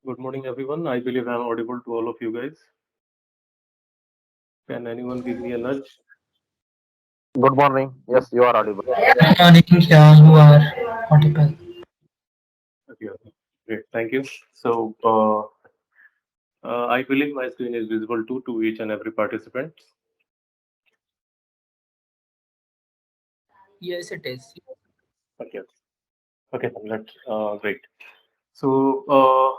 Good morning, everyone. I believe I'm audible to all of you guys. Can anyone give me a nudge? Good morning. Yes, you are audible. Good morning, yeah, you are audible. Okay, okay. Great, thank you. I believe my screen is visible to each and every participant. Yes, it is. Okay, okay, then great.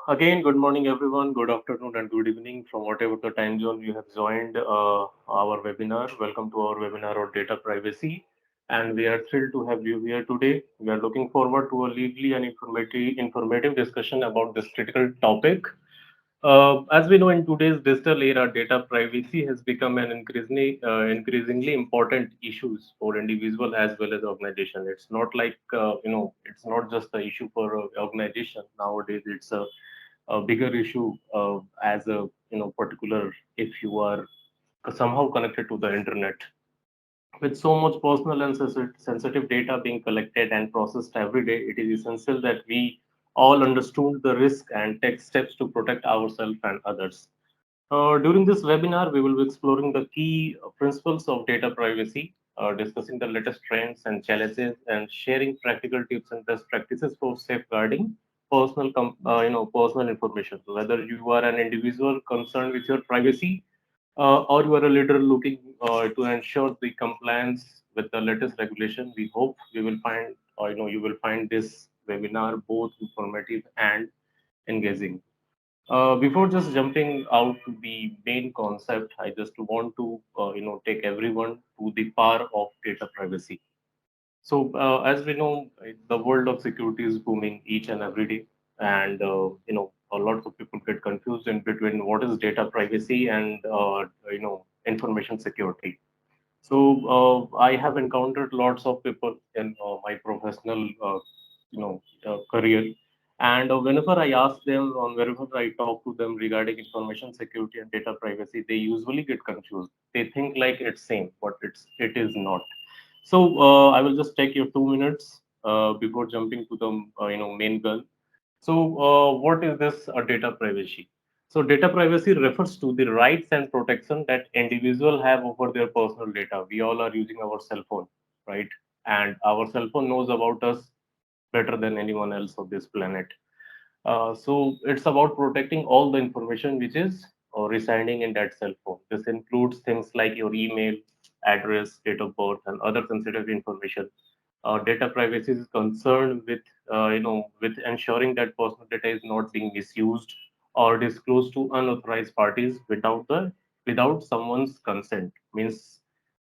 Again, good morning, everyone. Good afternoon and good evening from whatever the time zone you have joined our webinar. Welcome to our webinar on data privacy. And we are thrilled to have you here today. We are looking forward to a lively and informative discussion about this critical topic. As we know, in today's digital era, data privacy has become an increasingly important issues for individual as well as organization. It's not like it's not just the issue for organization nowadays. It's a bigger issue as a particular if you are somehow connected to the internet. With so much personal and sensitive data being collected and processed every day, it is essential that we all understood the risk and take steps to protect ourselves and others. During this webinar, we will be exploring the key principles of data privacy, discussing the latest trends and challenges, and sharing practical tips and best practices for safeguarding personal information. So whether you are an individual concerned with your privacy, or you are a leader looking to ensure the compliance with the latest regulation, we hope we will find, you will find this webinar both informative and engaging. Before just jumping out to the main concept, I just want to take everyone to the power of data privacy. As we know, the world of security is booming each and every day, and a lot of people get confused in between what is data privacy and information security. I have encountered lots of people in my professional career, and whenever I ask them or whenever I talk to them regarding information security and data privacy, they usually get confused. They think like it's same, but it is not. I will just take your 2 minutes before jumping to the main gun. What is this data privacy? So, data privacy refers to the rights and protection that individuals have over their personal data. We all are using our cell phone, right? And our cell phone knows about us better than anyone else of this planet. It's about protecting all the information which is residing in that cell phone. This includes things like your email, address, date of birth, and other sensitive information. Data privacy is concerned with with ensuring that personal data is not being misused or disclosed to unauthorized parties without someone's consent. Means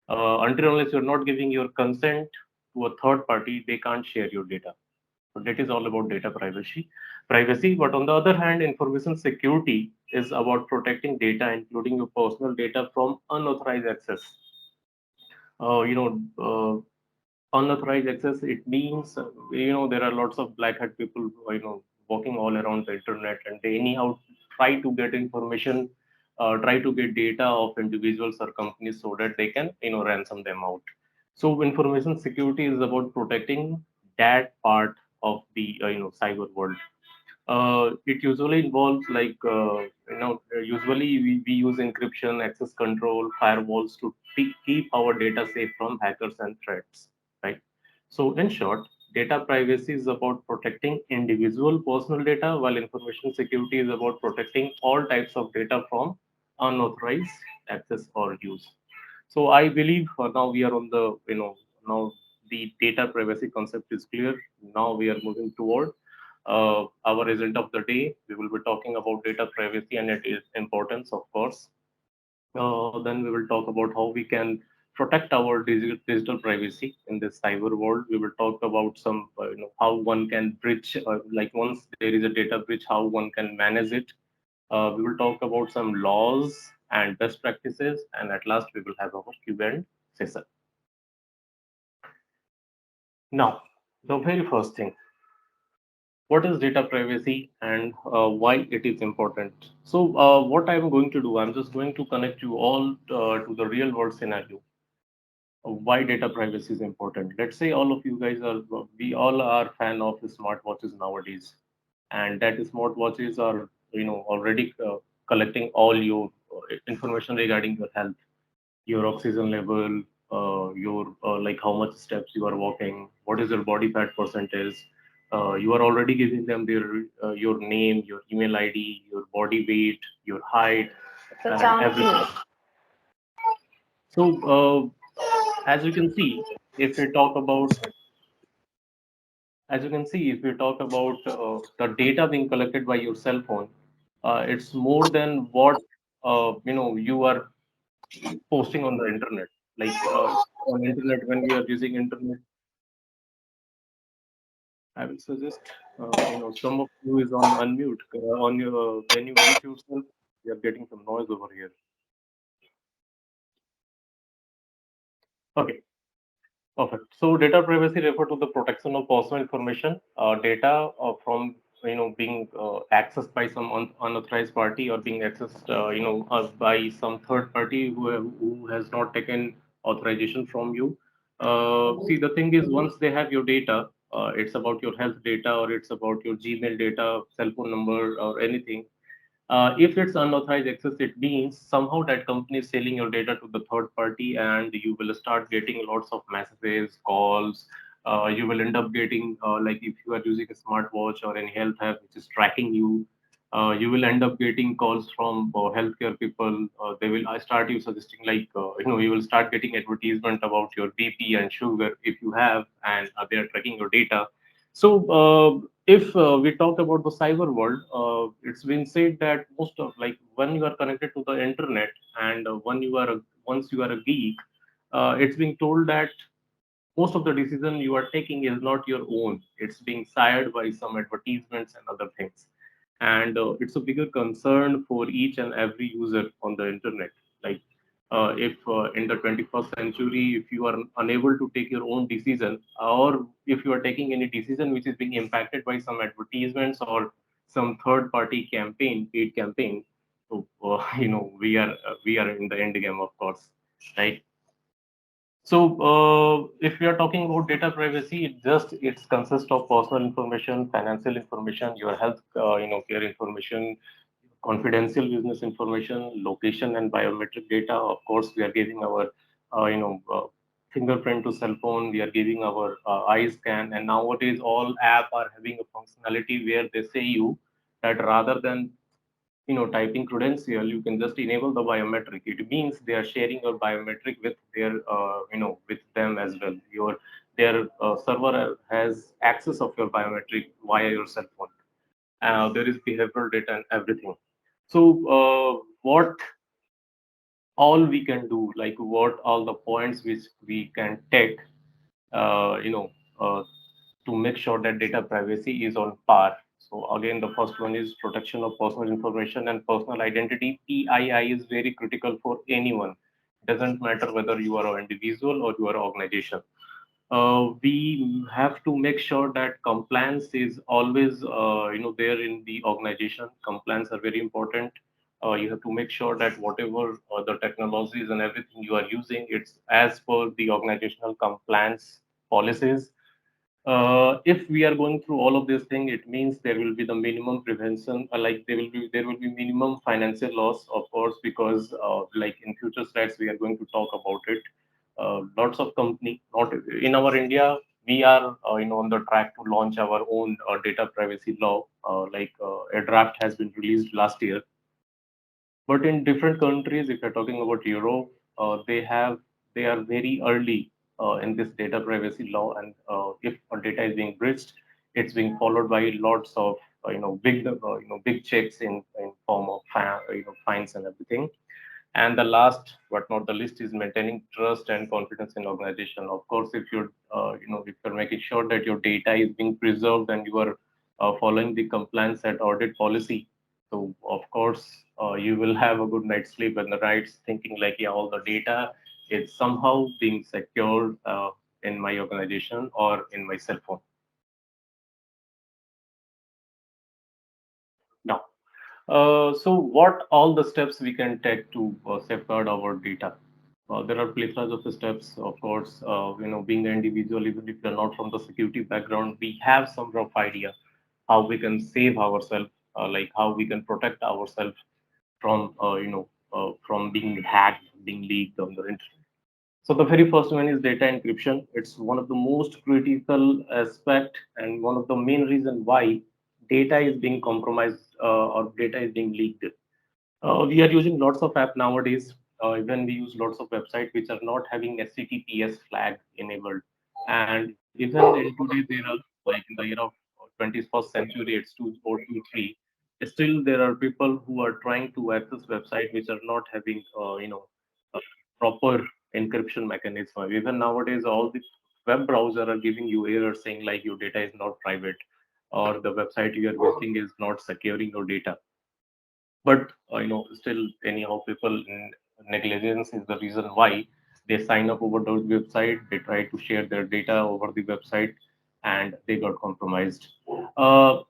until unless you're not giving your consent to a third party, they can't share your data. So that is all about data privacy. But on the other hand, information security is about protecting data, including your personal data, from unauthorized access. Uh, you know, Unauthorized access. It means there are lots of black hat people walking all around the internet, and they anyhow try to get information, try to get data of individuals or companies so that they can ransom them out. So information security is about protecting that part of the cyber world. It usually involves usually we use encryption, access control, firewalls to keep our data safe from hackers and threats, right? So in short, data privacy is about protecting individual personal data, while information security is about protecting all types of data from unauthorized access or use. So I believe now we are on the now the data privacy concept is clear. Now we are moving toward our agenda of the day. We will be talking about data privacy and its importance, of course. Then we will talk about how we can protect our digital privacy in this cyber world. We will talk about some, how one can bridge, like once there is a data breach, how one can manage it. We will talk about some laws and best practices, and at last we will have our Q&A session. Now, the very first thing, what is data privacy and why it is important? What I'm going to do, I'm just going to connect you all to the real world scenario of why data privacy is important. Let's say all of you guys we all are fan of smartwatches nowadays, and that smartwatches are already collecting all your information regarding your health, your oxygen level, your like how much steps you are walking, what is your body fat percentage. You are already giving them your name, your email ID, your body weight, your height, and everything. So as you can see, if we talk about as you can see, if we talk about the data being collected by your cell phone, it's more than what you are posting on the internet. Like on internet, when we are using internet, I will suggest some of you is on unmute. On your Can you mute yourself? We are getting some noise over here. Okay. Perfect. So data privacy refer to the protection of personal information, data from being accessed by some unauthorized party or being accessed by some third party who has not taken authorization from you. See, the thing is, once they have your data, it's about your health data or it's about your Gmail data, cell phone number or anything. If it's unauthorized access, it means somehow that company is selling your data to the third party, and you will start getting lots of messages, calls. You will end up getting like if you are using a smartwatch or any health app which is tracking you, you will end up getting calls from healthcare people. They will start you suggesting like you will start getting advertisement about your BP and sugar if you have, and they are tracking your data. So if we talk about the cyber world, it's been said that most of like when you are connected to the internet and once you are a geek, it's being told that most of the decision you are taking is not your own. It's being sired by some advertisements and other things. And it's a bigger concern for each and every user on the internet. Like if in the 21st century, if you are unable to take your own decision, or if you are taking any decision which is being impacted by some advertisements or some third party campaign, paid campaign, so we are in the end game, of course, right? So, if we are talking about data privacy, it consists of personal information, financial information, your health, care information, confidential business information, location and biometric data. Of course, we are giving our, fingerprint to cell phone. We are giving our eye scan, and nowadays all app are having a functionality where they say you that rather than typing credential, you can just enable the biometric. It means they are sharing your biometric with their with them as well. Their server has access of your biometric via your cell phone. There is behavioral data and everything. So what all we can do, like what all the points which we can take, uh, you know uh, to make sure that data privacy is on par. So again, the first one is protection of personal information and personal identity. PII is very critical for anyone. Doesn't matter whether you are an individual or you are an organization. We have to make sure that compliance is always there in the organization. Compliance are very important. You have to make sure that whatever the technologies and everything you are using, it's as per the organizational compliance policies. If we are going through all of this thing, it means there will be the minimum prevention, like there will be minimum financial loss, of course, because like in future slides we are going to talk about it. Lots of company, not in our India, we are on the track to launch our own data privacy law. Like a draft has been released last year, but in different countries, if you're talking about Europe, they are very early in this data privacy law, and if a data is being breached, it's being followed by lots of big checks in form of fines and everything. And the last but not the least is maintaining trust and confidence in organization. Of course, if you're making sure that your data is being preserved and you are following the compliance and audit policy, so of course you will have a good night's sleep at the nights thinking like, yeah, all the data is somehow being secured in my organization or in my cell phone. Now, so what all the steps we can take to safeguard our data? There are plethoras of steps, of course. Being an individual, even if you're not from the security background, we have some rough idea how we can save ourselves. like how we can protect ourselves from from being hacked, being leaked on the internet. So the very first one is data encryption. It's one of the most critical aspect and one of the main reason why data is being compromised or data is being leaked. We are using lots of app nowadays. Even we use lots of websites which are not having HTTPS flag enabled. And even in today there are, like in the year of 21st century, it's 2023. Still, there are people who are trying to access websites which are not having, a proper encryption mechanism. Even nowadays, all the web browser are giving you errors saying like your data is not private or the website you are visiting is not securing your data. But still anyhow people negligence is the reason why they sign up over those website, they try to share their data over the website, and they got compromised. uh,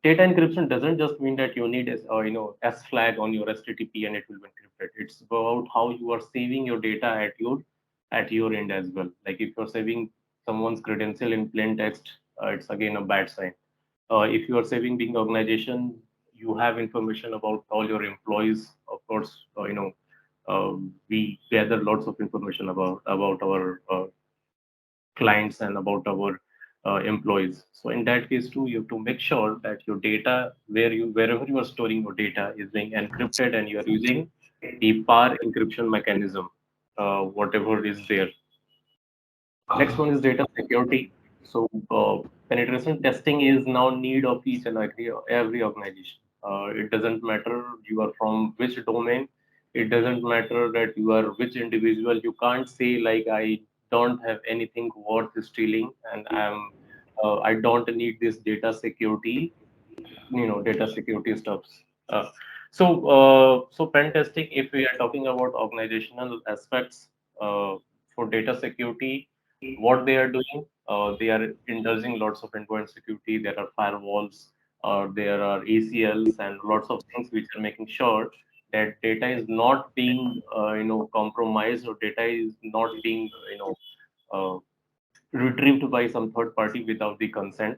Data encryption doesn't just mean that you need S flag on your HTTP and it will be encrypted. It's about how you are saving your data at your end as well. Like if you're saving someone's credential in plain text, it's again a bad sign. If you are saving big organization, you have information about all your employees. Of course, we gather lots of information about our clients and about our employees. So in that case too, you have to make sure that your data, wherever you are storing your data, is being encrypted and you are using the PAR encryption mechanism, whatever is there. Next one is data security. So penetration testing is now need of each and every organization. It doesn't matter you are from which domain. It doesn't matter that you are which individual. You can't say like I don't have anything worth stealing and I don't need this data security, data security stuffs. uh, so pen testing, if we are talking about organizational aspects, for data security, what they are doing, they are indulging lots of endpoint security. There are firewalls, there are ACLs and lots of things which are making sure that data is not being compromised, or data is not being uh, retrieved by some third party without the consent.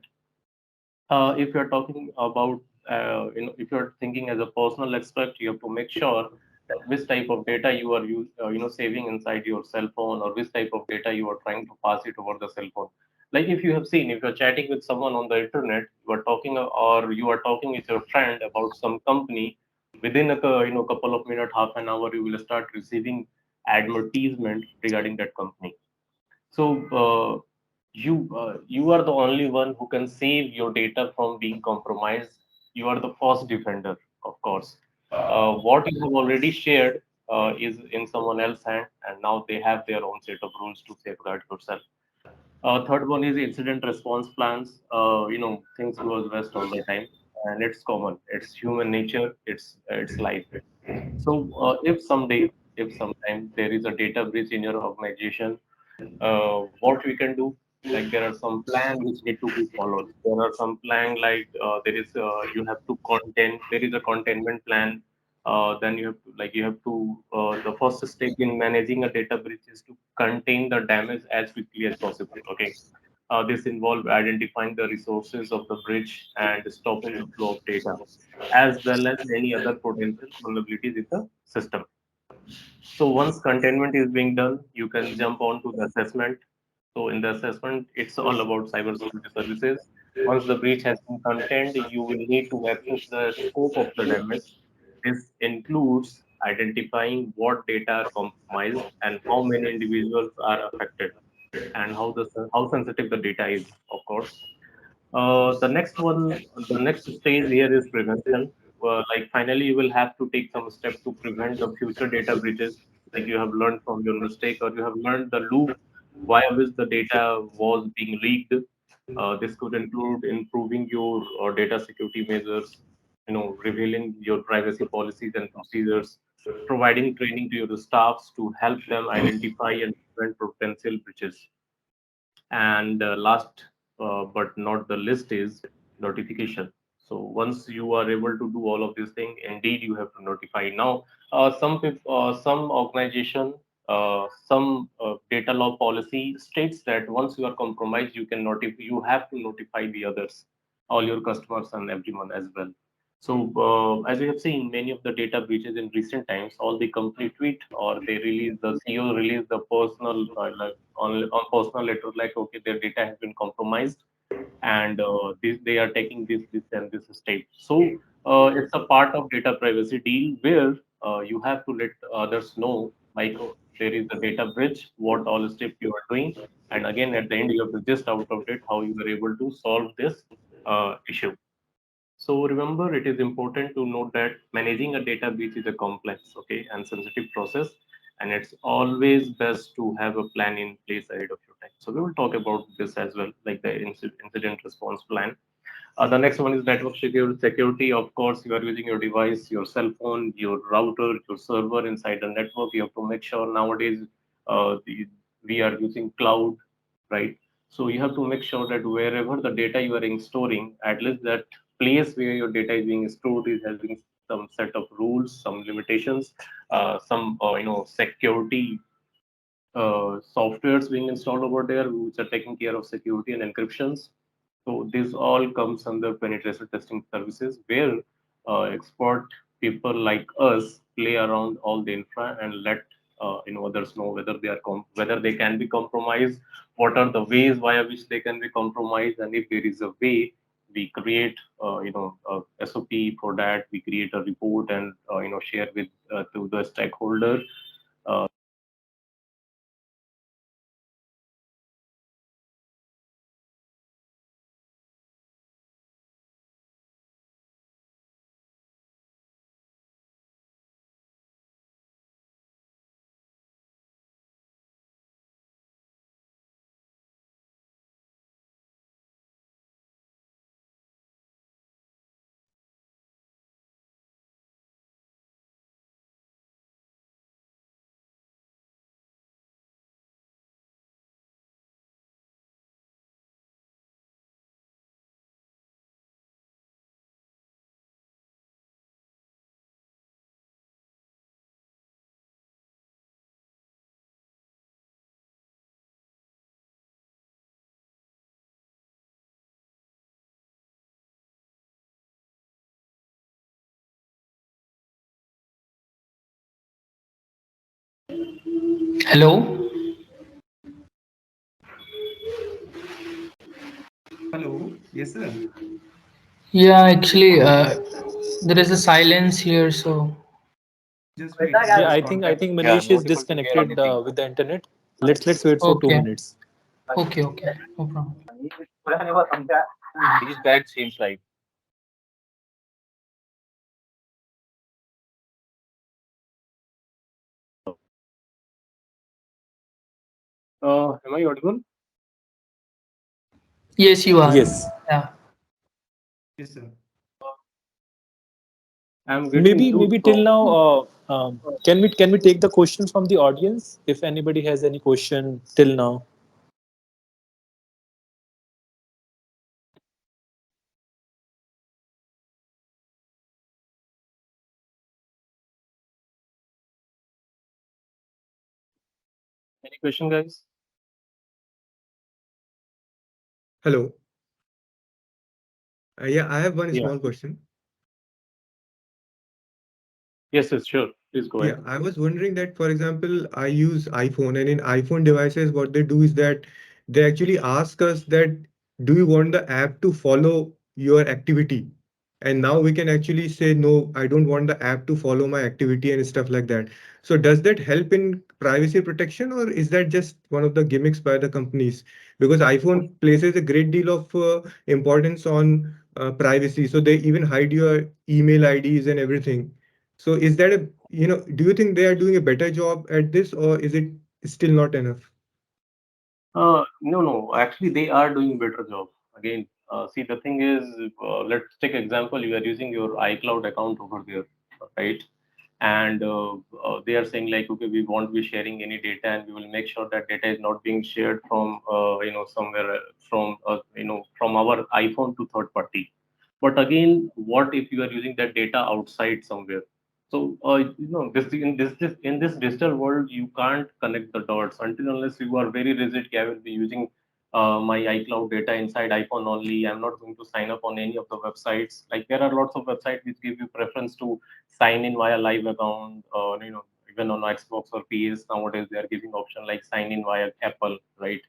If you're talking about, if you're thinking as a personal aspect, you have to make sure that which type of data you are saving inside your cell phone, or which type of data you are trying to pass it over the cell phone. Like if you have seen, if you're chatting with someone on the internet, you are talking, or you are talking with your friend about some company, within couple of minutes, half an hour, you will start receiving advertisement regarding that company. So you are the only one who can save your data from being compromised. You are the first defender, of course. What you have already shared is in someone else's hand, and now they have their own set of rules to safeguard yourself. Third one is incident response plans. Things goes west all the time, and it's common. It's human nature. It's life. So if sometime there is a data breach in your organization, what we can do, like there are some plan which need to be followed. There are some plan like there is you have to contain, there is a containment plan. Then you have to the first step in managing a data breach is to contain the damage as quickly as possible. Okay. This involves identifying the resources of the bridge and stopping the flow of data, as well as any other potential vulnerabilities in the system. So once containment is being done, you can jump on to the assessment. So in the assessment, it's all about cybersecurity services. Once the breach has been contained, you will need to assess the scope of the damage. This includes identifying what data are compromised and how many individuals are affected, and how sensitive the data is, of course. The next stage here is prevention. Like finally, you will have to take some step to prevent the future data breaches. Like you have learned from your mistake, or you have learned the loop via which the data was being leaked. This could include improving your data security measures, revealing your privacy policies and procedures, providing training to your staffs to help them identify and prevent potential breaches. And last but not the least is notification. So once you are able to do all of these things, indeed you have to notify. Now, some organization, some data law policy states that once you are compromised, you have to notify the others, all your customers and everyone as well. As you have seen, many of the data breaches in recent times, all the company tweet or they release the CEO release the personal like on personal letter like okay their data has been compromised and they are taking this and this step. It's a part of data privacy deal where you have to let others know like there is a data breach, what all steps you are doing, and again at the end you have to just out of it how you are able to solve this issue. So remember, it is important to note that managing a data breach is a complex, okay, and sensitive process, and it's always best to have a plan in place ahead of your time. So we will talk about this as well, like the incident response plan. The next one is network security. Security, of course, you are using your device, your cell phone, your router, your server inside the network. You have to make sure nowadays we are using cloud, right? So you have to make sure that wherever the data you are storing, at least that place where your data is being stored is having some set of rules, some limitations, security softwares being installed over there, which are taking care of security and encryptions. So this all comes under penetration testing services, where expert people like us play around all the infra and let others know whether whether they can be compromised, what are the ways via which they can be compromised, and if there is a way, we create a SOP for that. We create a report and share with to the stakeholder. Hello? Hello. Yes, sir. Yeah, actually, there is a silence here, so Just wait. I'll Yeah, just I think contact. Manish is disconnected with the internet. Let's wait for two okay, minutes. okay, no problem. He's back, seems like. Am I audible? Yes, you are. Yes. Yeah. Yes, sir. I'm getting Maybe you. maybe till So, now, can we take the questions from the audience if anybody has any question till now? any question, guys? Hello. Yeah, I have one Yeah. small question. Yes, sure. Please go Yeah, ahead. I was wondering that, for example, I use iPhone, and in iPhone devices, what they do is that they actually ask us that, do you want the app to follow your activity? And now we can actually say, no, I don't want the app to follow my activity and stuff like that. So does that help in privacy protection, or is that just one of the gimmicks by the companies? Because iPhone places a great deal of importance on privacy. So they even hide your email IDs and everything. So is that do you think they are doing a better job at this, or is it still not enough? No, no. Actually, they are doing better job. Again, see, the thing is, let's take example. You are using your iCloud account over there, right? And they are saying like, okay, we won't be sharing any data, and we will make sure that data is not being shared from, somewhere from our iPhone to third party. But again, what if you are using that data outside somewhere? So this digital world, you can't connect the dots until unless you are very rigid. I will be using my iCloud data inside iPhone only. I'm not going to sign up on any of the websites. Like there are lots of websites which give you preference to sign in via live account, or even on Xbox or PS nowadays they are giving option like sign in via Apple, right?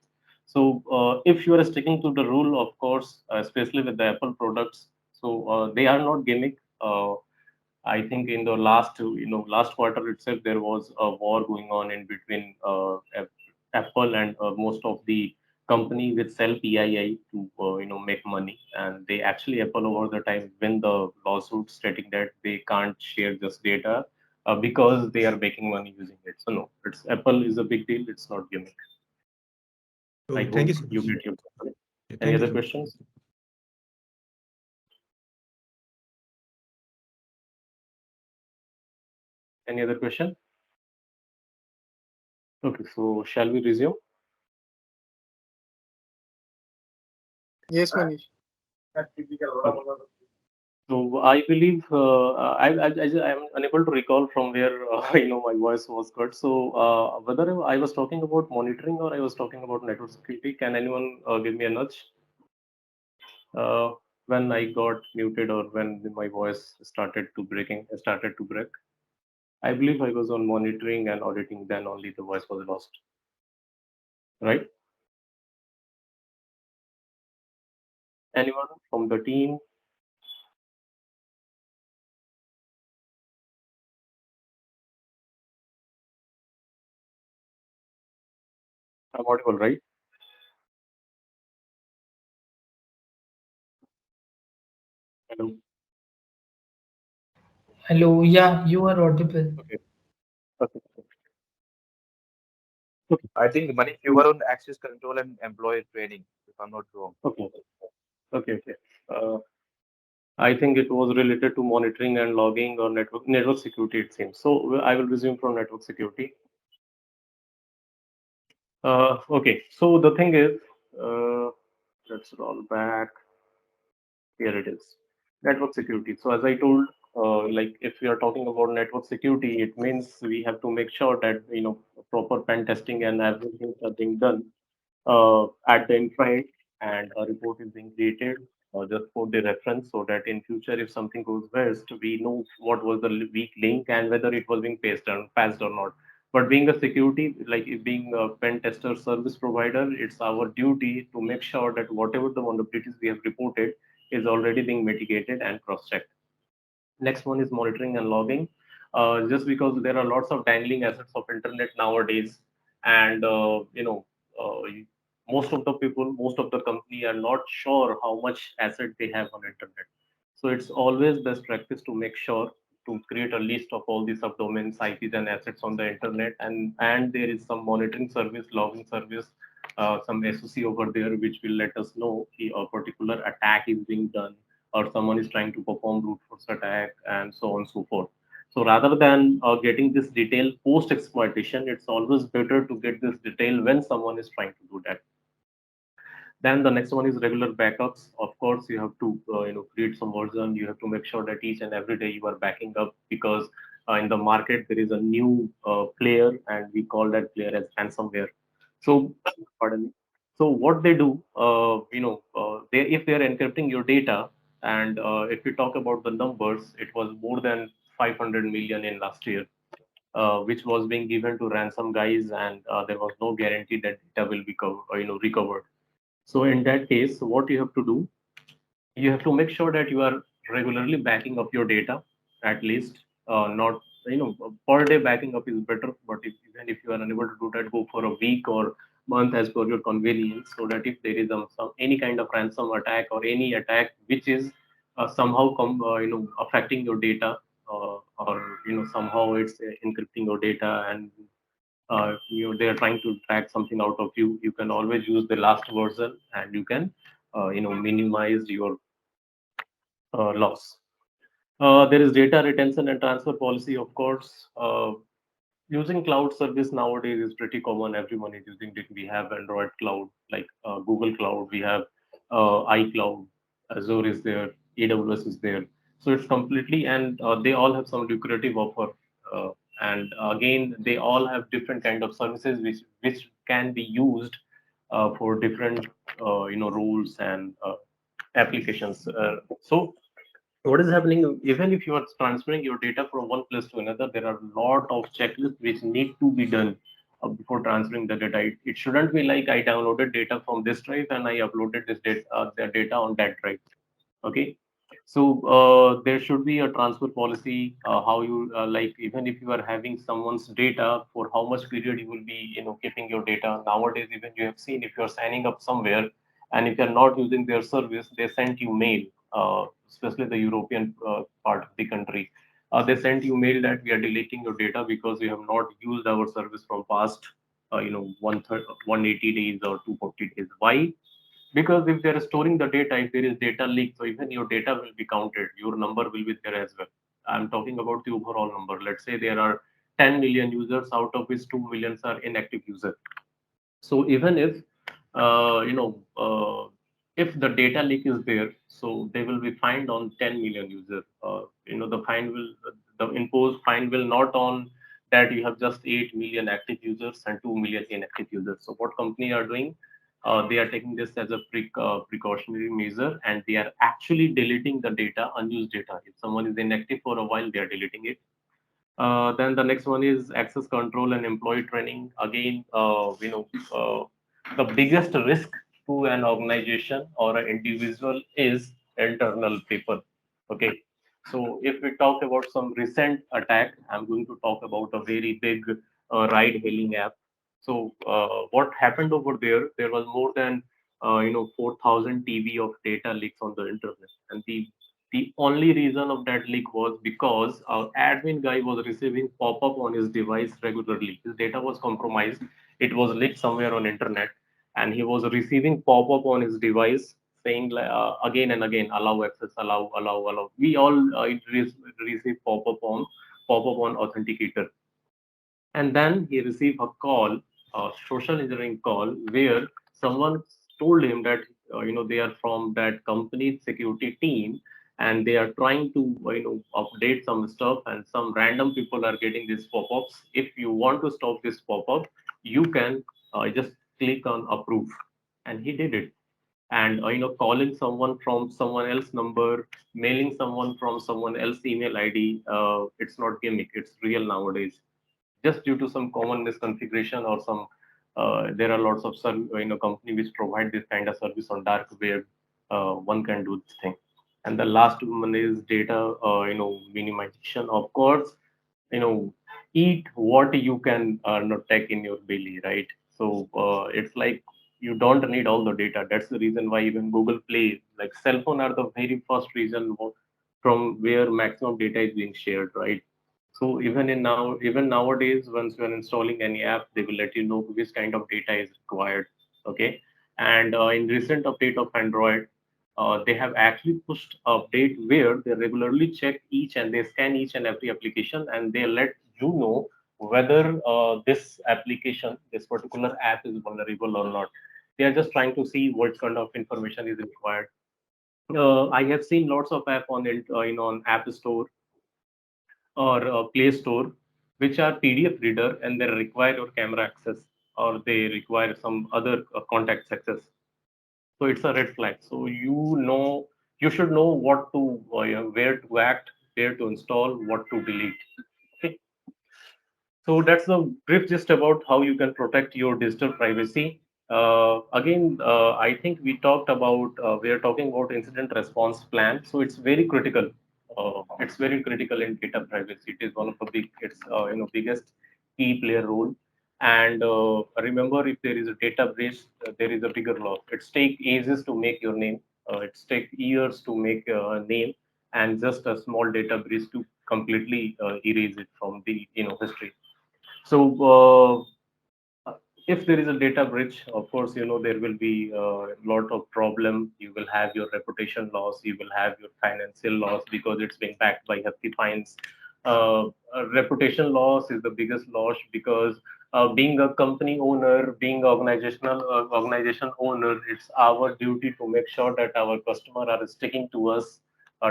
So if you are sticking to the rule, of course, especially with the Apple products, so they are not gimmick. I think in the last quarter itself, there was a war going on in between Apple and most of the company which sell PII to make money, and they actually Apple over the time win the lawsuit stating that they can't share this data because they are making money using it. So no, it's Apple is a big deal. It's not gimmick. I So thank hope you so you much. get your question. Yeah, Any thank you other so much. questions? Any other question? Okay, so shall we resume? Yes, Manish. Okay. So I believe I'm unable to recall from where my voice was cut. So whether I was talking about monitoring or I was talking about network security, can anyone give me a nudge uh, when I got muted or when my voice started to break? I believe I was on monitoring and auditing. Then only the voice was lost. Right? Anyone from the team? I'm audible, right? Hello. Hello, yeah, you are audible. Okay. Okay. I think Manish, you were on access control and employee training, if I'm not wrong. Okay. Okay. Okay. Uh, I think it was related to monitoring and logging or network security, it seems. So I will resume from network security. Okay, so the thing is, let's roll back. Here it is. Network security. So as I told, like if we are talking about network security, it means we have to make sure that proper pen testing and everything are being done at the endpoint, and a report is being created just for the reference, so that in future if something goes west, we know what was the weak link and whether it was being passed or not. But being a security, like it being a pen tester service provider, it's our duty to make sure that whatever the vulnerabilities we have reported is already being mitigated and cross-checked. Next one is monitoring and logging. Just because there are lots of dangling assets of internet nowadays, and most of the people, most of the company are not sure how much asset they have on internet. So it's always best practice to make sure to create a list of all the subdomains, IPs, and assets on the internet, and there is some monitoring service, logging service, some SOC over there, which will let us know if a particular attack is being done or someone is trying to perform brute force attack and so on and so forth. So rather than getting this detail post exploitation, it's always better to get this detail when someone is trying to do that. Then the next one is regular backups. Of course, you have to create some version. You have to make sure that each and every day you are backing up, because in the market there is a new player, and we call that player as ransomware. So, pardon me. So what they do, they if they are encrypting your data, and if we talk about the numbers, it was more than 500 million in last year, which was being given to ransom guys, and there was no guarantee that data will be recovered. So in that case, what you have to do, you have to make sure that you are regularly backing up your data, at least not per day backing up is better, but even if you are unable to do that, go for a week or month as per your convenience, so that if there is any kind of ransom attack or any attack which is somehow affecting your data, or somehow it's encrypting your data, and they are trying to track something out of you, you can always use the last version, and you can minimize your loss. There is data retention and transfer policy, of course. Using cloud service nowadays is pretty common. Everyone is using it. We have Android cloud, like Google Cloud. We have iCloud. Azure is there. AWS is there. So it's completely, and they all have some lucrative offer. Uh, and again, they all have different kind of services which can be used for different rules and applications. So what is happening, even if you are transferring your data from one place to another, there are a lot of checklists which need to be done before transferring the data. It shouldn't be like I downloaded data from this drive and I uploaded this data, the data on that drive. Okay, so there should be a transfer policy, how you like, even if you are having someone's data, for how much period you will be keeping your data. Nowadays, even you have seen, if you are signing up somewhere and if you are not using their service, they send you mail, especially the European part of the country. They send you mail that we are deleting your data because you have not used our service from past 180 days or 240 days. Why? Because if they're storing the data, if there is data leak, so even your data will be counted, your number will be there as well. I'm talking about the overall number. Let's say there are 10 million users, out of which 2 millions are inactive users. So even if if the data leak is there, so they will be fined on 10 million users. The fine will, the imposed fine will not on that you have just 8 million active users and 2 million inactive users. So what company are doing? They are taking this as a precautionary measure, and they are actually deleting the data, unused data. If someone is inactive for a while, they are deleting it. Then the next one is access control and employee training. Again, the biggest risk to an organization or an individual is internal people. Okay, so if we talk about some recent attack, I'm going to talk about a very big ride-hailing app. So what happened over there? There was more than 4,000 TB of data leaks on the internet, and the only reason of that leak was because our admin guy was receiving pop-up on his device regularly. His data was compromised. It was leaked somewhere on internet, and he was receiving pop-up on his device saying again and again, allow access, allow. We all receive pop-up on authenticator, and then he received a call, a social engineering call, where someone told him that they are from that company's security team, and they are trying to update some stuff, and some random people are getting these pop-ups. If you want to stop this pop-up, you can just click on approve, and he did it. And calling someone from someone else number, mailing someone from someone else email ID, it's not gimmick, it's real nowadays, just due to some common misconfiguration or some there are lots of company which provide this kind of service on dark web. One can do this thing. And the last one is data minimization. Of course, eat what you can not take in your belly, right? So it's like you don't need all the data. That's the reason why even Google Play, like cell phone, are the very first reason from where maximum data is being shared, right? So even nowadays, once you are installing any app, they will let you know which kind of data is required. Okay, and in recent update of Android, they have actually pushed update where they regularly check each and they scan each and every application, and they let you know whether this application, this particular app is vulnerable or not. They are just trying to see what kind of information is required. I have seen lots of app on it, on App Store or Play Store, which are PDF reader, and they require your camera access, or they require some other contact access. So it's a red flag. So you should know what to where to act, where to install, what to delete. Okay. So that's the brief gist about how you can protect your digital privacy. Again, I think we are talking about incident response plan. So it's very critical. It's very critical in data privacy. It is one of the biggest key player role. And remember, if there is a data breach, there is a bigger loss. It's take ages to make your name. It's take years to make a name, and just a small data breach to completely erase it from the history. So if there is a data breach, of course, there will be a lot of problem. You will have your reputation loss. You will have your financial loss because it's being backed by hefty fines. Reputation loss is the biggest loss because being a company owner, being organization owner, it's our duty to make sure that our customer are sticking to us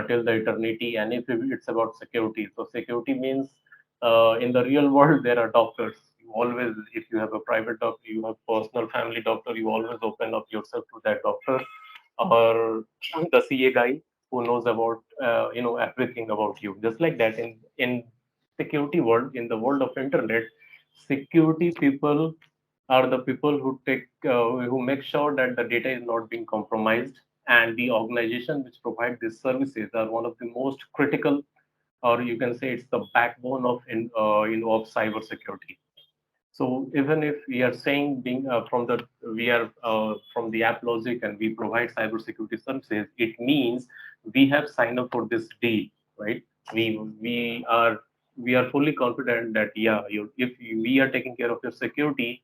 till the eternity. And if it's about security, so security means in the real world there are doctors. You always, if you have a private doctor, you have personal family doctor, you always open up yourself to that doctor or the CA guy who knows about everything about you. Just like that, in security world, in the world of internet, security people are the people who make sure that the data is not being compromised, and the organization which provide these services are one of the most critical, or you can say it's the backbone of of cyber security. So even if we are saying being we are from the Appzlogic and we provide cybersecurity services, it means we have signed up for this deal, right? We are fully confident that yeah, if we are taking care of your security,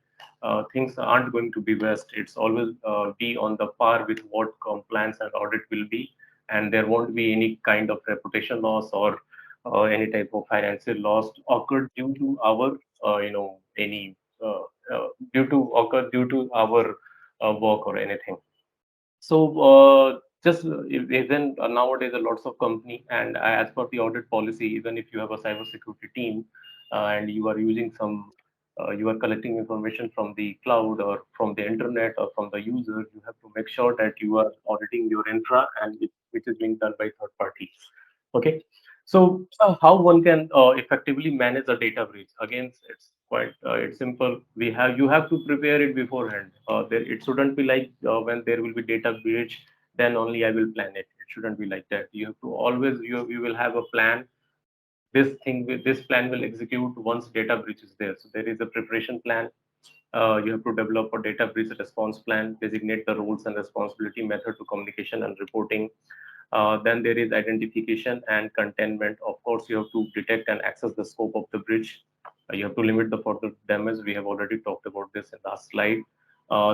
things aren't going to be best. It's always be on the par with what compliance and audit will be, and there won't be any kind of reputation loss or any type of financial loss occurred due to our any uh, due to our work or anything. So just even nowadays, lots of company and as per the audit policy, even if you have a cybersecurity team and you are using some, you are collecting information from the cloud or from the internet or from the user, you have to make sure that you are auditing your infra and which is being done by third parties. Okay, so how one can effectively manage a data breach? Again, it's simple. You have to prepare it beforehand. It shouldn't be like when there will be data breach, then only I will plan it. It shouldn't be like that. You have to always you will have a plan. This plan will execute once data breach is there. So there is a preparation plan. You have to develop a data breach response plan, designate the roles and responsibility, method to communication and reporting. Then there is identification and containment. Of course, you have to detect and access the scope of the breach. You have to limit the further damage. We have already talked about this in last slide.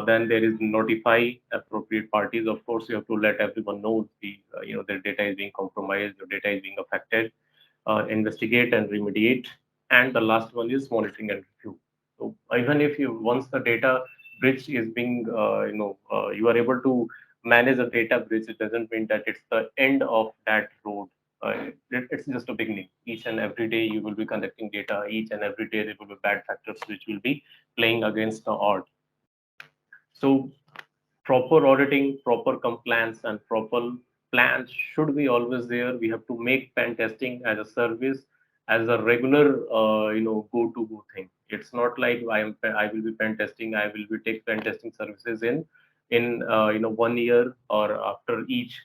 Then there is notify appropriate parties. Of course, you have to let everyone know their data is being compromised, your data is being affected. Investigate and remediate. And the last one is monitoring and review. So even if you once the data breach is being, you are able to manage a data breach, it doesn't mean that it's the end of that road. It's just a beginning. Each and every day you will be collecting data. Each and every day there will be bad factors which will be playing against the odds. So proper auditing, proper compliance, and proper plans should be always there. We have to make pen testing as a service, as a regular, go-to-go thing. It's not like I will be pen testing. I will be take pen testing services in 1 year or after each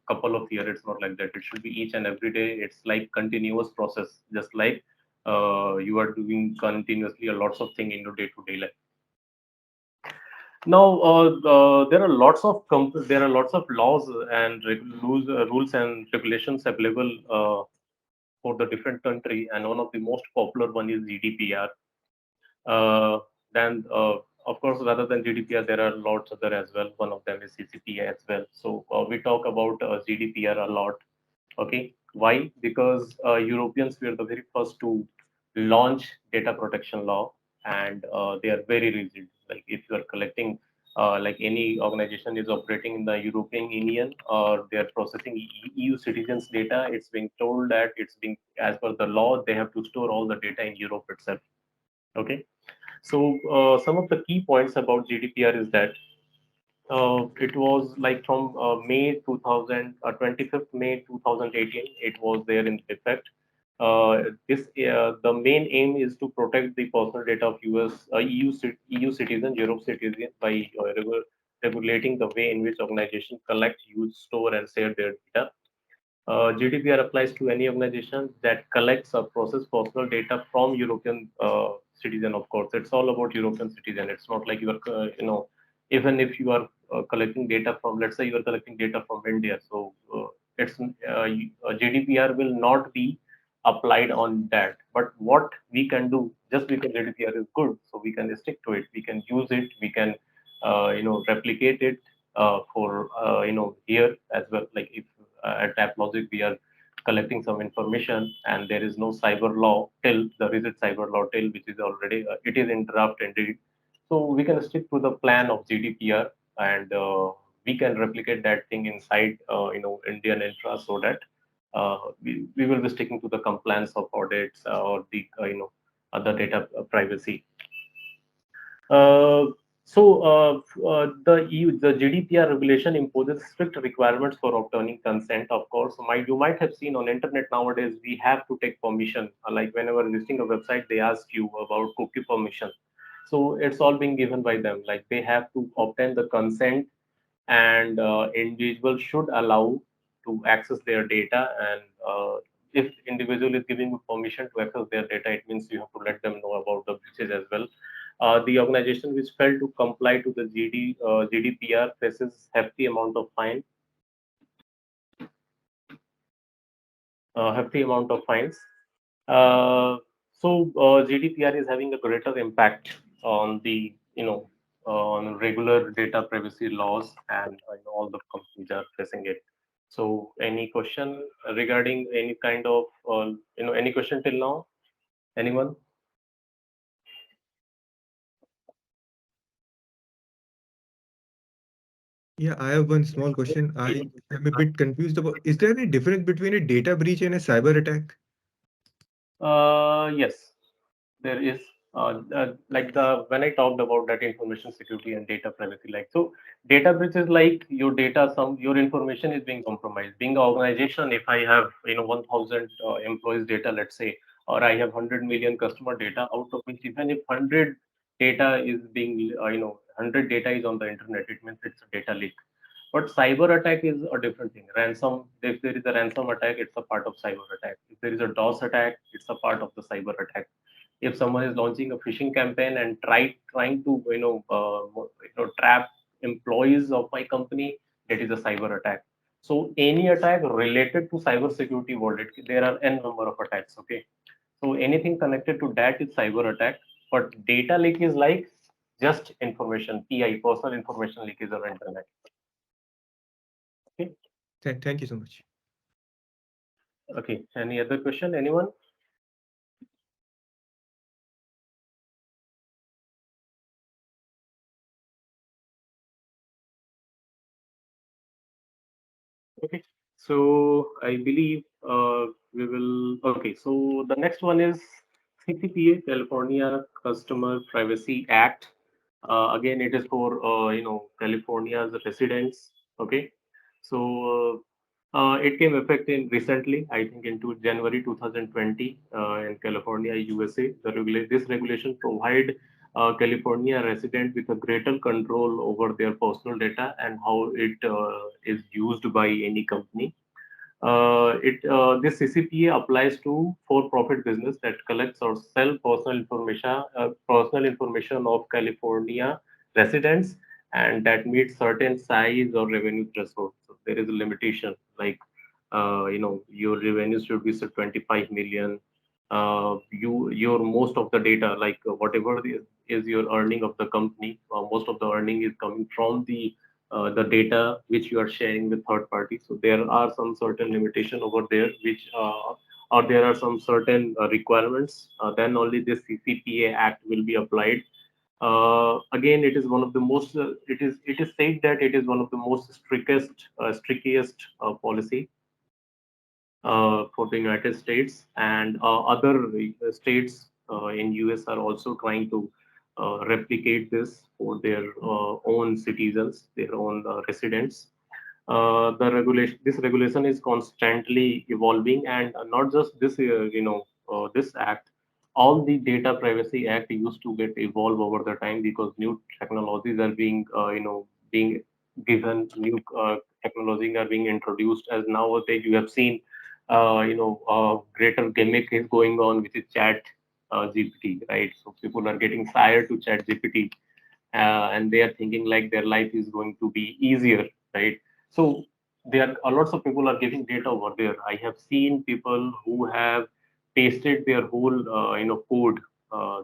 couple of years. It's not like that. It should be each and every day. It's like continuous process, just like you are doing continuously a lots of thing in your day-to-day life. Now, there are lots of laws and rules and regulations available for the different country, and one of the most popular one is GDPR. Uh, then, of course, rather than GDPR, there are lots other as well. One of them is CCPA as well. So we talk about GDPR a lot. Okay, why? Because Europeans were the very first to launch data protection law, and they are very rigid. Like if you are collecting, like any organization is operating in the European Union or they are processing EU citizens' data, it's being told that it's being as per the law they have to store all the data in Europe itself. Okay, so some of the key points about GDPR is that it was like from May 2000, 25th May 2018, it was there in effect. The main aim is to protect the personal data of EU citizens, Europe citizens by regulating the way in which organizations collect, use, store, and share their data. GDPR applies to any organization that collects or processes personal data from European citizen. Of course, it's all about European citizen. It's not like you are, even if you are collecting data from, let's say, you are collecting data from India. So GDPR will not be applied on that. But what we can do, just because GDPR is good, so we can stick to it. We can use it. We can, replicate it for here as well. Like if at Applogic we are collecting some information and there is no cyber law till there is a cyber law till which is already it is in draft indeed. So we can stick to the plan of GDPR and we can replicate that thing inside Indian infra so that we will be sticking to the compliance of audits or the the data privacy. Uh, the GDPR regulation imposes strict requirements for obtaining consent. Of course, you might have seen on internet nowadays we have to take permission. Like whenever visiting a website, they ask you about cookie permission. So it's all being given by them. Like they have to obtain the consent, and individual should allow to access their data. And if individual is giving you permission to access their data, it means you have to let them know about the breaches as well. The organization which failed to comply to the GDPR faces hefty amount of fines. Uh, GDPR is having a greater impact on the on regular data privacy laws, and all the companies are facing it. So, any question regarding any kind of any question till now? Anyone? Yeah, I have one small question. I am a bit confused about, is there any difference between a data breach and a cyber attack? Yes. There is like the when I talked about that information security and data privacy, like so data breach is like your data, some your information is being compromised. Being an organization, if I have 1,000 employees data, let's say, or I have 100 million customer data, out of which even if 100 data is being 100 data is on the internet, it means it's a data leak. But cyber attack is a different thing. Ransom, if there is a ransom attack, it's a part of cyber attack. If there is a DOS attack, it's a part of the cyber attack. If someone is launching a phishing campaign and trying to trap employees of my company, that is a cyber attack. So any attack related to cyber security world, there are n number of attacks. Okay, so anything connected to that is cyber attack. But data leak is like just information, PI, personal information leak is on internet. Okay. Thank you so much. Okay. Any other question? Anyone? Okay. So I believe we will. Okay. So the next one is CCPA, California Customer Privacy Act. Again, it is for California's residents. Okay. So it came effective recently, I think, into January 2020 in California, USA. This regulation provide California resident with a greater control over their personal data and how it is used by any company. This CCPA applies to for-profit business that collects or sell personal information of California residents, and that meets certain size or revenue threshold. So there is a limitation, like your revenue should be 25 million. Your most of the data, like whatever is your earning of the company, most of the earning is coming from the data which you are sharing with third parties. So there are some certain limitation over there, which or there are some certain requirements. Then only this CCPA Act will be applied. Again, it is one of the most. It is said that it is one of the most strictest policy for the United States, and other states in US are also trying to replicate this for their own citizens, their own residents. This regulation is constantly evolving, and not just this this act. All the data privacy act used to get evolved over the time because new technologies are being given, new technologies are being introduced. As nowadays you have seen greater gimmick is going on, which is chat GPT, right? So people are getting tired to chat GPT, and they are thinking like their life is going to be easier, right? So there are a lots of people are giving data over there. I have seen people who have pasted their whole code,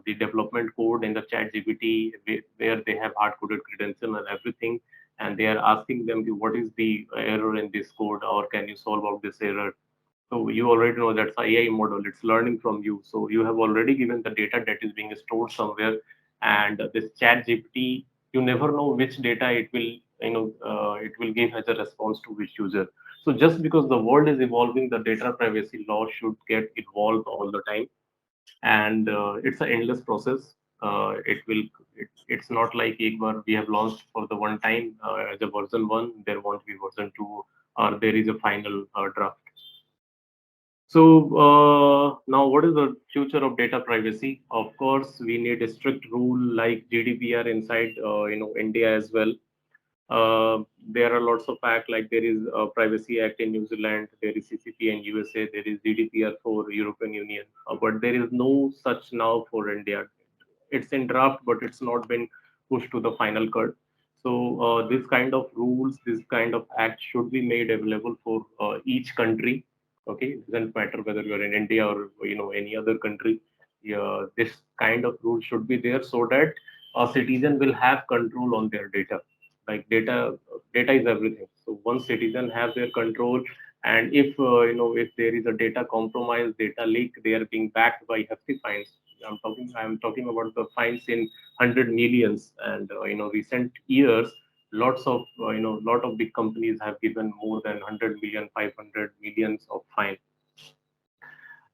the development code in the chat GPT, where they have hard coded credential and everything, and they are asking them what is the error in this code, or can you solve out this error. So you already know that's a AI model. It's learning from you. So you have already given the data that is being stored somewhere, and this Chat GPT, you never know which data it will give as a response to which user. So just because the world is evolving, the data privacy law should get evolved all the time. and it's an endless process. It will. It's not like एक बार we have launched for the one time as a version one. There won't be version two, or there is a final draft. So now, what is the future of data privacy? Of course, we need a strict rule like GDPR inside, India as well. There are lots of acts like there is a Privacy Act in New Zealand, there is CCPA in USA, there is GDPR for European Union, but there is no such now for India. It's in draft, but it's not been pushed to the final cut. So this kind of rules, this kind of act should be made available for each country. Okay, it doesn't matter whether you're in India or any other country. Yeah, this kind of rule should be there so that a citizen will have control on their data. Like data is everything. So once citizen have their control, and if there is a data compromise, data leak, they are being backed by hefty fines. I'm talking about the fines in 100 millions, and recent years, lots of lot of big companies have given more than 100 million, 500 millions of fine.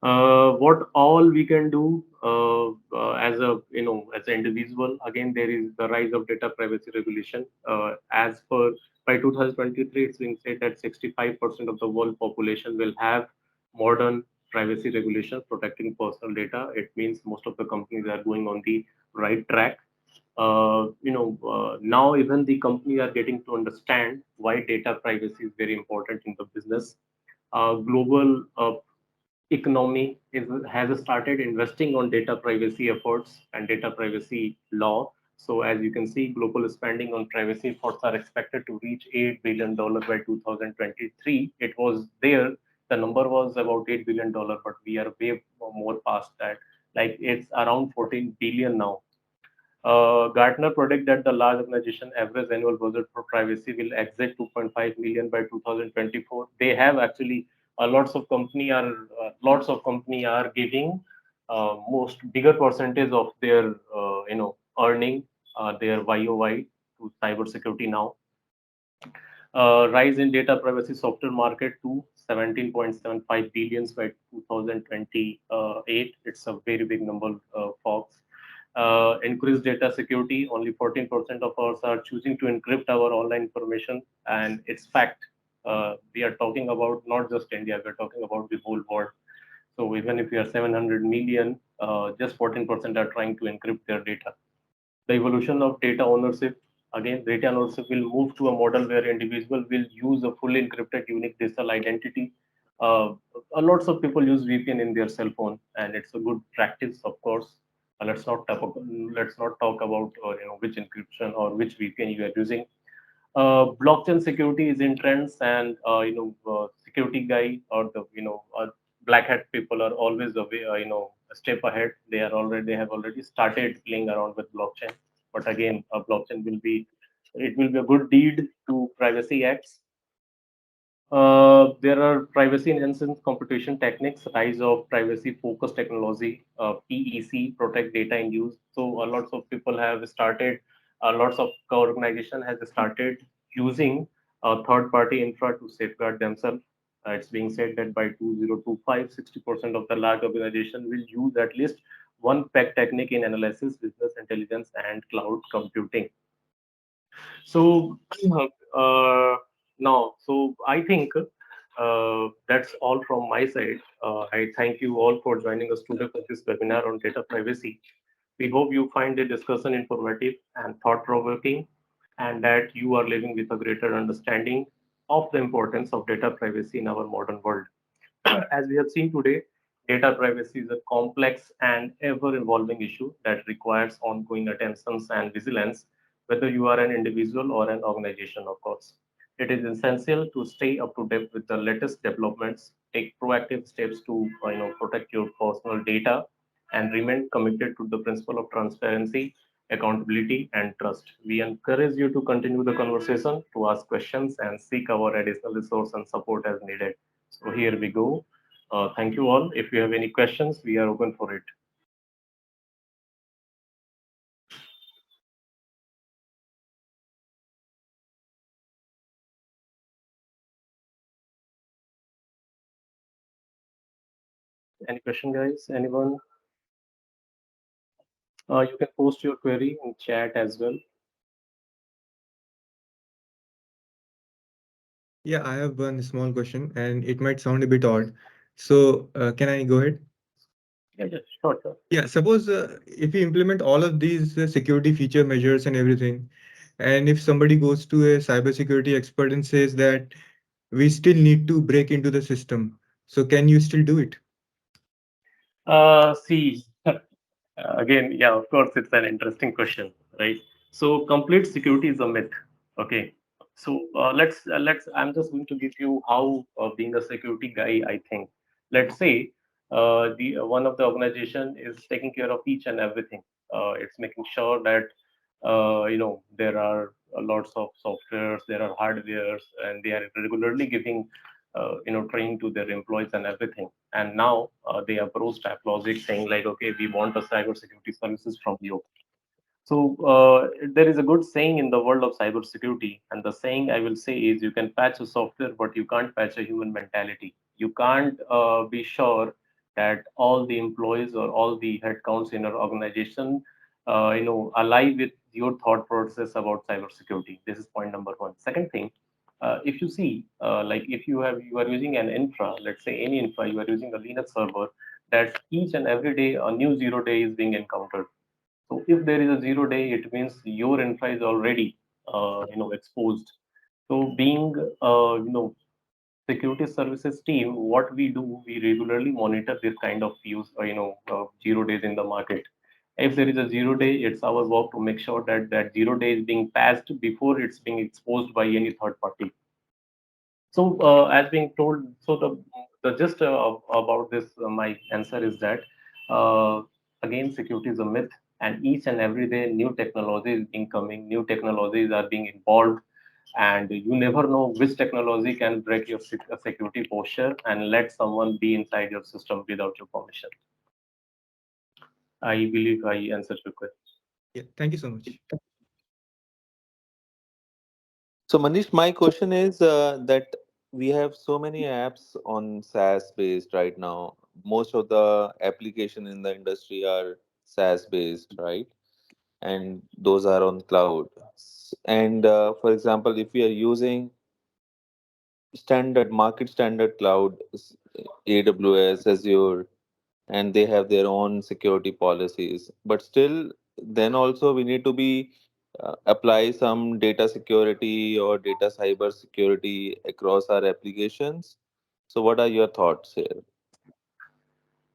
What all we can do as a as an individual. Again, there is the rise of data privacy regulation. As per by 2023, it's being said that 65% of the world population will have modern privacy regulations protecting personal data. It means most of the companies are going on the right track. Now even the companies are getting to understand why data privacy is very important in the business. Global economy has started investing on data privacy efforts and data privacy law. So as you can see, global spending on privacy efforts are expected to reach $8 billion by 2023. It was there, the number was about $8 billion, but we are way more past that. Like it's around 14 billion now. Gartner predict that the large organization average annual budget for privacy will exceed 2.5 million by 2024. They have actually lots of company are giving most bigger percentage of their earning their YOY to cybersecurity now. Rise in data privacy software market to 17.75 billions by 2028. It's a very big number, folks. Increased data security. Only 14% of us are choosing to encrypt our online information, and it's fact. We are talking about not just India. We're talking about the whole world. So even if we are 700 million, just 14% are trying to encrypt their data. The evolution of data ownership. Again, data ownership will move to a model where individual will use a fully encrypted unique digital identity. Lots of people use VPN in their cell phone, and it's a good practice, of course. Let's not talk about which encryption or which VPN you are using. Blockchain security is in trends, and security guy or the black hat people are always a step ahead. They have already started playing around with blockchain, but again, a blockchain will be a good deed to privacy acts. There are privacy enhancing computation techniques, rise of privacy focused technology, PEC, protect data in use. So lots of people have started, lots of organization has started using third party infra to safeguard themselves. It's being said that by 2025, 60% of the large organization will use at least one PEC technique in analysis, business intelligence, and cloud computing. So so I think that's all from my side. I thank you all for joining us today for this webinar on data privacy. We hope you find the discussion informative and thought-provoking, and that you are living with a greater understanding of the importance of data privacy in our modern world. As we have seen today, data privacy is a complex and ever evolving issue that requires ongoing attention and vigilance, whether you are an individual or an organization, of course. It is essential to stay up to date with the latest developments, take proactive steps to protect your personal data, and remain committed to the principle of transparency, accountability, and trust. We encourage you to continue the conversation, to ask questions, and seek our additional resource and support as needed. So here we go. Thank you all. If you have any questions, we are open for it. Any question, guys? Anyone? You can post your query in chat as well. Yeah, I have one small question, and it might sound a bit odd. So, can I go ahead? Yeah, yeah, sure, sure. Yeah, suppose if we implement all of these security feature measures and everything, and if somebody goes to a cybersecurity expert and says that we still need to break into the system, so can you still do it? See, again, yeah, of course, it's an interesting question, right? So, complete security is a myth. Okay. So, let's. I'm just going to give you how being a security guy, I think. Let's say the one of the organization is taking care of each and everything. It's making sure that there are lots of softwares, there are hardwares, and they are regularly giving training to their employees and everything. And now they approached Appzlogic saying like, okay, we want a cybersecurity services from you. So there is a good saying in the world of cybersecurity, and the saying I will say is, you can patch a software, but you can't patch a human mentality. You can't be sure that all the employees or all the headcounts in your organization, align with your thought process about cybersecurity. This is point number one. Second thing, if you see, like if you are using an infra, let's say any infra, you are using a Linux server, that each and every day a new zero day is being encountered. So if there is a zero day, it means your infra is already, exposed. So being, security services team, what we do, we regularly monitor this kind of use, zero days in the market. If there is a zero day, it's our work to make sure that that zero day is being passed before it's being exposed by any third party. So, as being told, so the gist about this, my answer is that uh, again, security is a myth, and each and every day, new technology is being coming, new technologies are being involved, and you never know which technology can break your security posture and let someone be inside your system without your permission. I believe I answered your question. Yeah, thank you so much. So, Manish, my question is that we have so many apps on SaaS based right now. Most of the application in the industry are SaaS based, right? And those are on cloud. And for example, if we are using standard market standard cloud, AWS, Azure, and they have their own security policies, but still, then also we need to be apply some data security or data cyber security across our applications. So, what are your thoughts here?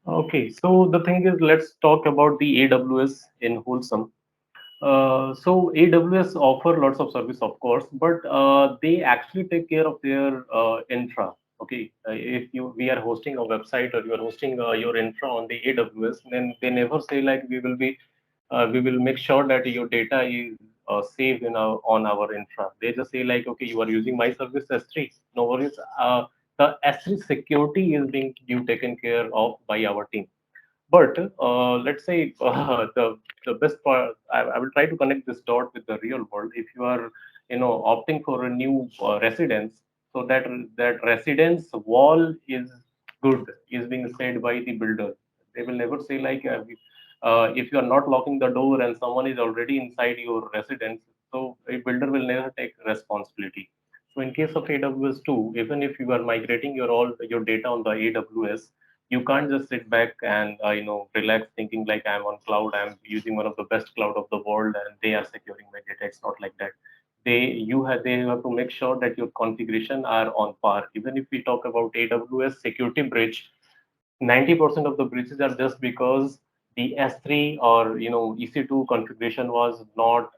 Okay, so the thing is, let's talk about the AWS in wholesome. So AWS offer lots of service, of course, but they actually take care of their infra. Okay, if we are hosting a website or you are hosting your infra on the AWS, then they never say like we will make sure that your data is saved in on our infra. They just say like, okay, you are using my service S3, no worries. The S3 security is being taken care of by our team. But let's say the best part, I will try to connect this dot with the real world. If you are, opting for a new residence, so that residence wall is good, is being said by the builder. They will never say like, if you are not locking the door and someone is already inside your residence, so a builder will never take responsibility. So in case of AWS too, even if you are migrating your data on the AWS, you can't just sit back and relax thinking like I'm on cloud, I'm using one of the best cloud of the world and they are securing my data. It's not like that. They have to make sure that your configuration are on par. Even if we talk about AWS security bridge, 90% of the breaches are just because the S3 or EC2 configuration was not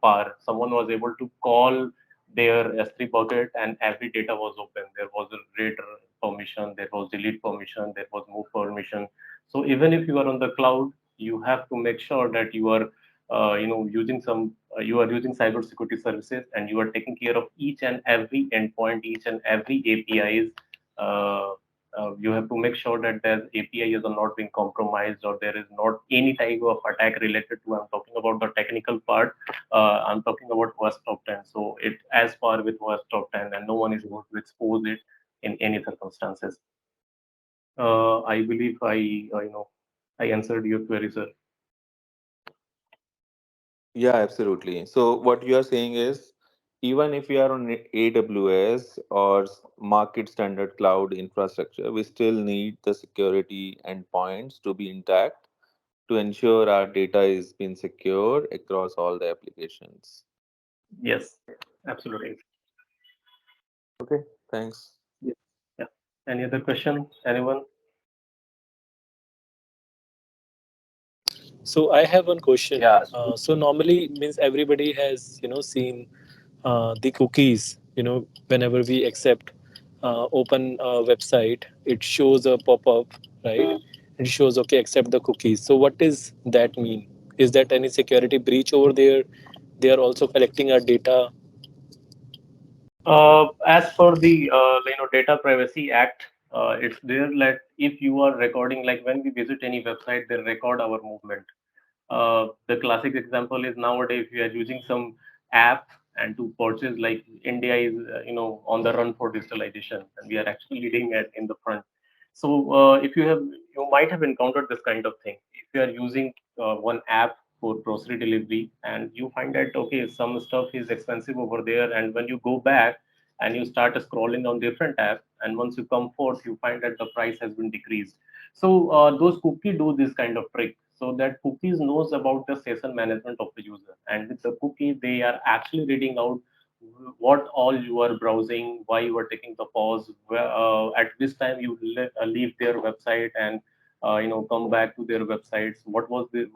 par. Someone was able to call their S3 bucket and every data was open. There was a read permission, there was delete permission, there was move permission. So even if you are on the cloud, you have to make sure that you are you are using cybersecurity services and you are taking care of each and every endpoint, each and every APIs. You have to make sure that the API is not being compromised or there is not any type of attack related to. I'm talking about the technical part. I'm talking about OS top 10. So it as far with OS top 10, and no one is going to expose it in any circumstances. I believe I answered your query, sir. Yeah, absolutely. So what you are saying is, even if we are on AWS or market standard cloud infrastructure, we still need the security endpoints to be intact to ensure our data is being secure across all the applications. Yes, absolutely. Okay, thanks. Yeah. Yeah. Any other question? Anyone? So I have one question. Yeah. So normally means everybody has seen the cookies. Whenever we accept open website, it shows a pop up, right? It shows okay, accept the cookies. So what does that mean? Is that any security breach over there? They are also collecting our data. As per the Data Privacy Act, it's there that if you are recording, like when we visit any website, they record our movement. The classic example is nowadays we are using some app and to purchase, like India is on the run for digitalization, and we are actually leading it in the front. So if you might have encountered this kind of thing. If you are using one app for grocery delivery and you find that okay, some stuff is expensive over there, and when you go back and you start scrolling on different app, and once you come forth you find that the price has been decreased. So those cookie do this kind of trick, so that cookies knows about the session management of the user, and with the cookie they are actually reading out what all you are browsing, why you are taking the pause, at this time you leave their website and come back to their websites. What was the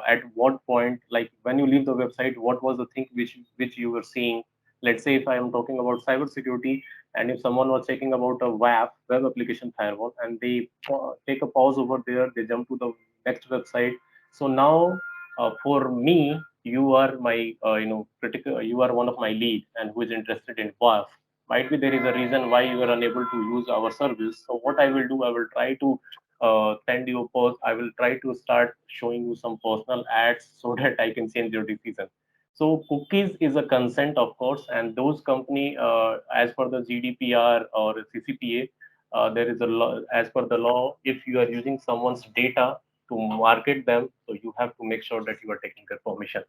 at what point, like when you leave the website, what was the thing which you were seeing. Let's say if I am talking about cybersecurity, and if someone was checking about a WAF, web application firewall, and they take a pause over there, they jump to the next website. So now, for me, you are my, critical. You are one of my lead, and who is interested in WAF. Might be there is a reason why you are unable to use our service. So what I will do, I will try to send you a post. I will try to start showing you some personal ads so that I can change your decision. So cookies is a consent, of course, and those company, as per the GDPR or CCPA, there is a law. As per the law, if you are using someone's data to market them, so you have to make sure that you are taking their permission.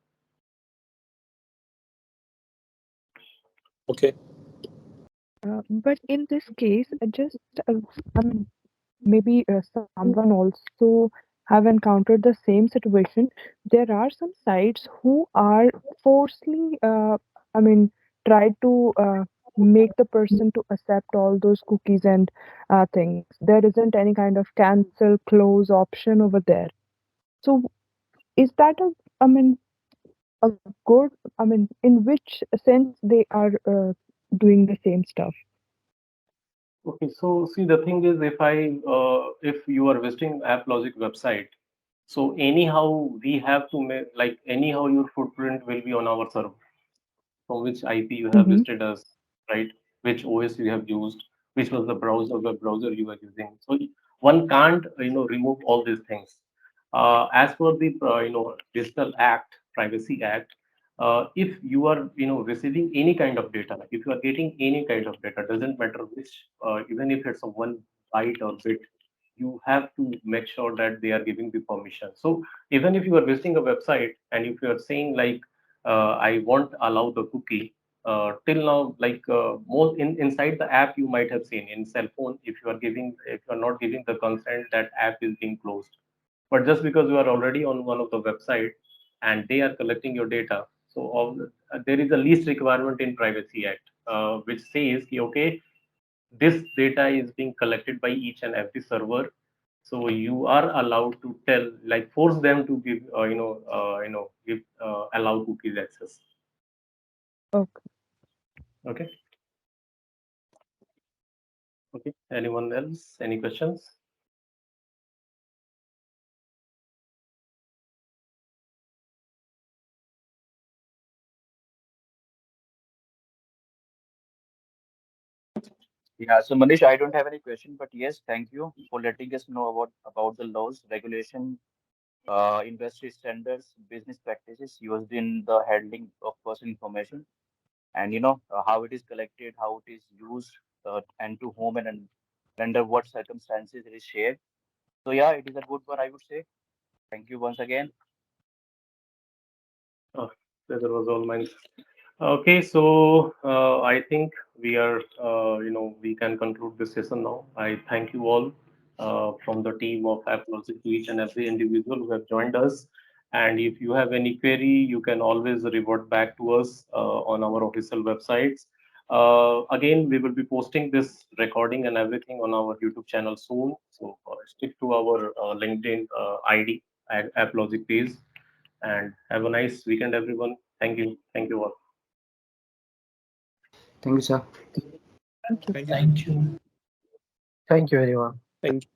Okay. But in this case, I mean, maybe someone also have encountered the same situation. There are some sites who are forcefully, I mean, try to make the person to accept all those cookies and things. There isn't any kind of cancel close option over there. So is that I mean, a good, I mean, in which sense they are doing the same stuff? Okay, so see the thing is, if you are visiting Applogic website, so anyhow we have to make, like anyhow your footprint will be on our server, from which IP you have Mm-hmm. visited us, right? Which OS you have used, which was the web browser you were using. So one can't remove all these things. As per the Digital Act, Privacy Act, if you are receiving any kind of data, if you are getting any kind of data, doesn't matter which, even if it's a one byte or bit, you have to make sure that they are giving the permission. So even if you are visiting a website and if you are saying like I won't allow the cookie. Till now, like most inside the app, you might have seen in cell phone, if you are not giving the consent, that app is being closed. But just because you are already on one of the website and they are collecting your data, so there is a least requirement in Privacy Act, which says, okay, this data is being collected by each and every server, so you are allowed to tell, like force them to give give allow cookies access. Okay. Okay. Okay, anyone else, any questions? Yeah, so Manish, I don't have any question, but yes, thank you for letting us know about the laws, regulation, industry standards, business practices used in the handling of personal information, and how it is collected, how it is used, and to whom and under what circumstances it is shared. So yeah, it is a good one, I would say. Thank you once again. Oh, pleasure was all mine. Okay, so I think we are, we can conclude this session now. I thank you all from the team of Appzlogic, to each and every individual who have joined us. And if you have any query, you can always revert back to us on our official websites. Again, we will be posting this recording and everything on our YouTube channel soon. So stick to our LinkedIn ID, Applogic page, and have a nice weekend, everyone. Thank you. Thank you all. Thank you, sir. Thank you. Thank you so much. Thank you, everyone. Thank you.